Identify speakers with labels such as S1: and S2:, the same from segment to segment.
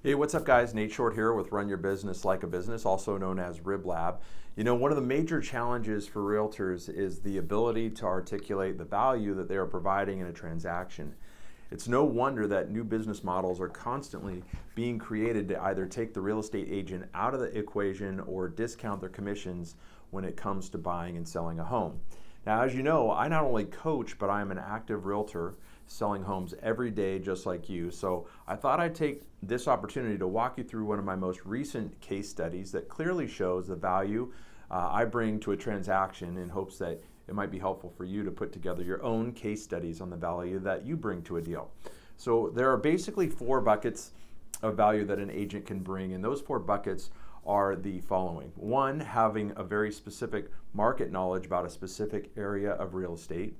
S1: Hey, what's up, guys? Nate Short here with Run Your Business Like a Business, also known as Rib Lab. You know, one of the major challenges for realtors is the ability to articulate the value that they are providing in a transaction. It's no wonder that new business models are constantly being created to either take the real estate agent out of the equation or discount their commissions when it comes to buying and selling a home. Now, as you know, I not only coach, but I am an active realtor selling homes every day just like you. So I thought I'd take this opportunity to walk you through one of my most recent case studies that clearly shows the value I bring to a transaction in hopes that it might be helpful for you to put together your own case studies on the value that you bring to a deal. So there are basically four buckets of value that an agent can bring, and those four buckets are the following. One, having a very specific market knowledge about a specific area of real estate.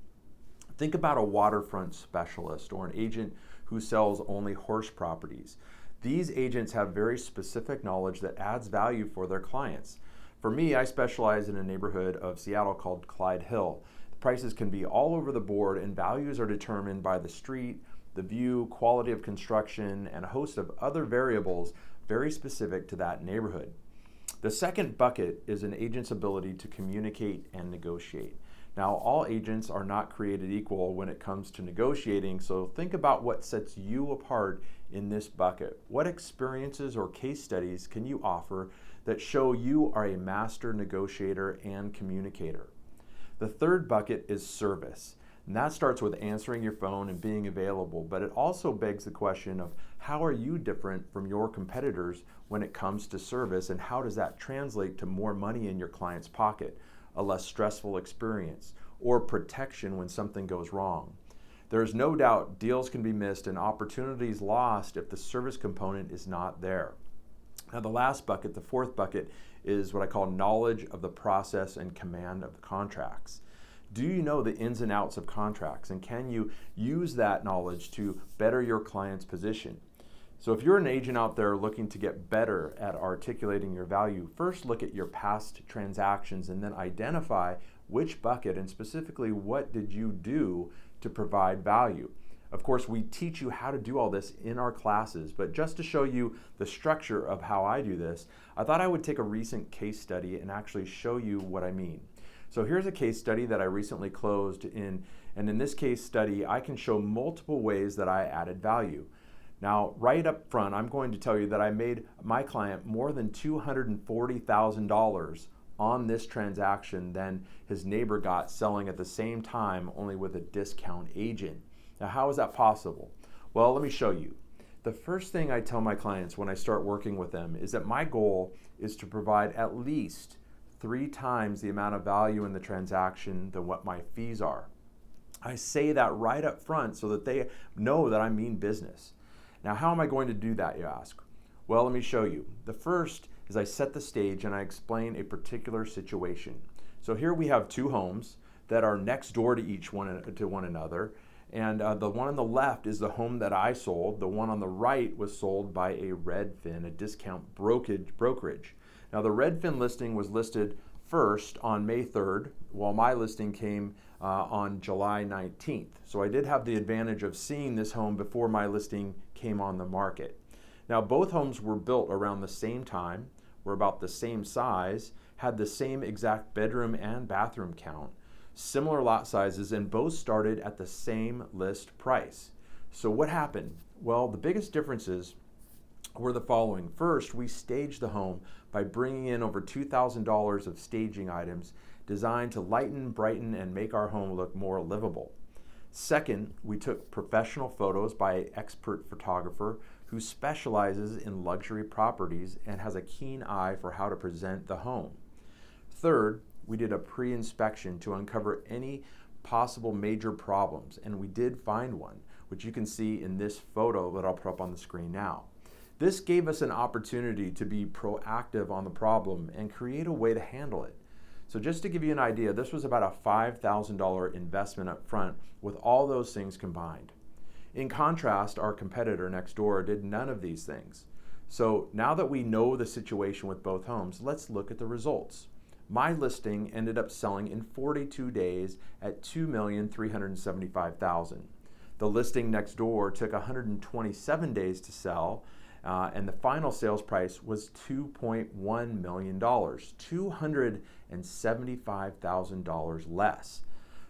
S1: Think about a waterfront specialist or an agent who sells only horse properties. These agents have very specific knowledge that adds value for their clients. For me, I specialize in a neighborhood of Seattle called Clyde Hill. The prices can be all over the board, and values are determined by the street, the view, quality of construction, and a host of other variables very specific to that neighborhood. The second bucket is an agent's ability to communicate and negotiate. Now, all agents are not created equal when it comes to negotiating, so think about what sets you apart in this bucket. What experiences or case studies can you offer that show you are a master negotiator and communicator? The third bucket is service, and that starts with answering your phone and being available, but it also begs the question of how are you different from your competitors when it comes to service, and how does that translate to more money in your client's pocket, a less stressful experience, or protection when something goes wrong? There's no doubt deals can be missed and opportunities lost if the service component is not there. Now, the last bucket, the fourth bucket, is what I call knowledge of the process and command of the contracts. Do you know the ins and outs of contracts, and can you use that knowledge to better your client's position? So if you're an agent out there looking to get better at articulating your value, first look at your past transactions and then identify which bucket and specifically what did you do to provide value. Of course, we teach you how to do all this in our classes, but just to show you the structure of how I do this, I thought I would take a recent case study and actually show you what I mean. So here's a case study that I recently closed in, and in this case study, I can show multiple ways that I added value. Now, right up front, I'm going to tell you that I made my client more than $240,000 on this transaction than his neighbor got selling at the same time, only with a discount agent. Now, how is that possible? Well, let me show you. The first thing I tell my clients when I start working with them is that my goal is to provide at least 3 times the amount of value in the transaction than what my fees are. I say that right up front so that they know that I mean business. Now, how am I going to do that, you ask? Well, let me show you. The first is I set the stage and I explain a particular situation. So here we have 2 homes that are next door to one another. And the one on the left is the home that I sold. The one on the right was sold by a Redfin, a discount brokerage. Now, the Redfin listing was listed first on May 3rd, while my listing came on July 19th. So I did have the advantage of seeing this home before my listing came on the market. Now, both homes were built around the same time, were about the same size, had the same exact bedroom and bathroom count, similar lot sizes, and both started at the same list price. So what happened? Well, the biggest differences were the following. First, we staged the home by bringing in over $2,000 of staging items designed to lighten, brighten, and make our home look more livable. Second, we took professional photos by an expert photographer who specializes in luxury properties and has a keen eye for how to present the home. Third, we did a pre-inspection to uncover any possible major problems, and we did find one, which you can see in this photo that I'll put up on the screen now. This gave us an opportunity to be proactive on the problem and create a way to handle it. So just to give you an idea, this was about a $5,000 investment up front with all those things combined. In contrast, our competitor next door did none of these things. So now that we know the situation with both homes, let's look at the results. My listing ended up selling in 42 days at $2,375,000. The listing next door took 127 days to sell And the final sales price was $2.1 million, $275,000 less.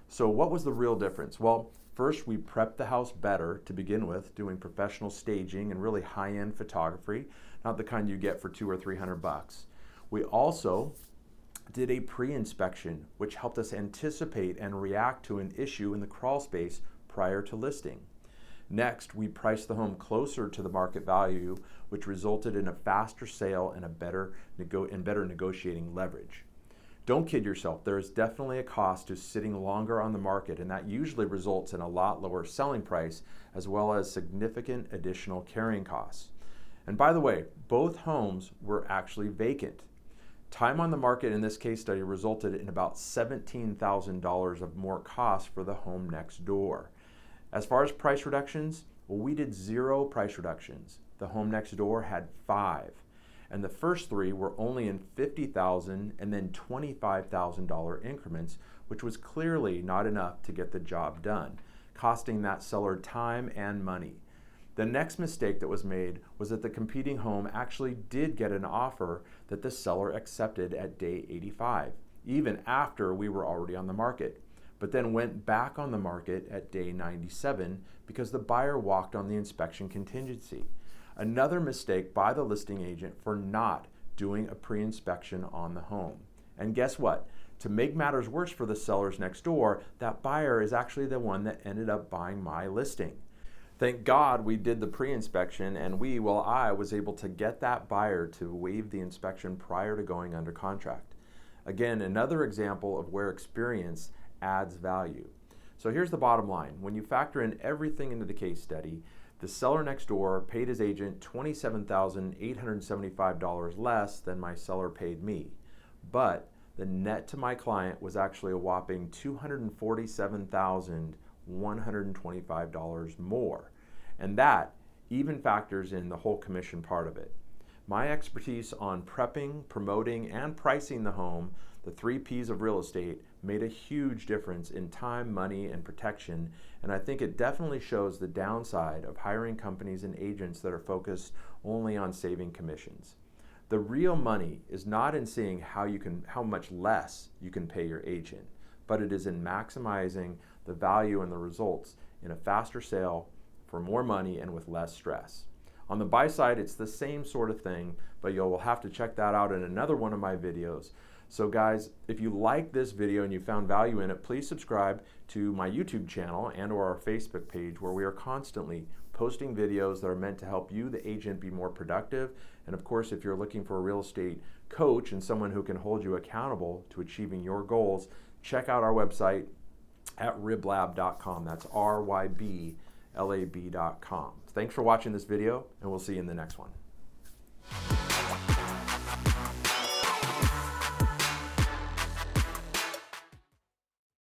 S1: So what was the real difference? Well, first we prepped the house better to begin with, doing professional staging and really high-end photography, not the kind you get for $200 or $300. We also did a pre-inspection, which helped us anticipate and react to an issue in the crawl space prior to listing. Next, we priced the home closer to the market value, which resulted in a faster sale and better negotiating leverage. Don't kid yourself, there is definitely a cost to sitting longer on the market, and that usually results in a lot lower selling price as well as significant additional carrying costs. And by the way, both homes were actually vacant. Time on the market in this case study resulted in about $17,000 of more cost for the home next door. As far as price reductions, well, we did 0 price reductions. The home next door had 5. And the first 3 were only in $50,000 and then $25,000 increments, which was clearly not enough to get the job done, costing that seller time and money. The next mistake that was made was that the competing home actually did get an offer that the seller accepted at day 85, even after we were already on the market, but then went back on the market at day 97 because the buyer walked on the inspection contingency. Another mistake by the listing agent for not doing a pre-inspection on the home. And guess what? To make matters worse for the sellers next door, that buyer is actually the one that ended up buying my listing. Thank God we did the pre-inspection, and I was able to get that buyer to waive the inspection prior to going under contract. Again, another example of where experience adds value. So here's the bottom line. When you factor in everything into the case study, the seller next door paid his agent $27,875 less than my seller paid me. But the net to my client was actually a whopping $247,125 more. And that even factors in the whole commission part of it. My expertise on prepping, promoting, and pricing the home, the 3 P's of real estate, made a huge difference in time, money, and protection, and I think it definitely shows the downside of hiring companies and agents that are focused only on saving commissions. The real money is not in seeing how much less you can pay your agent, but it is in maximizing the value and the results in a faster sale for more money and with less stress. On the buy side, it's the same sort of thing, but you'll have to check that out in another one of my videos. So guys, if you like this video and you found value in it, please subscribe to my YouTube channel and or our Facebook page, where we are constantly posting videos that are meant to help you, the agent, be more productive. And of course, if you're looking for a real estate coach and someone who can hold you accountable to achieving your goals, check out our website at ryblab.com. That's ryblab.com. Thanks for watching this video, and we'll see you in the next one.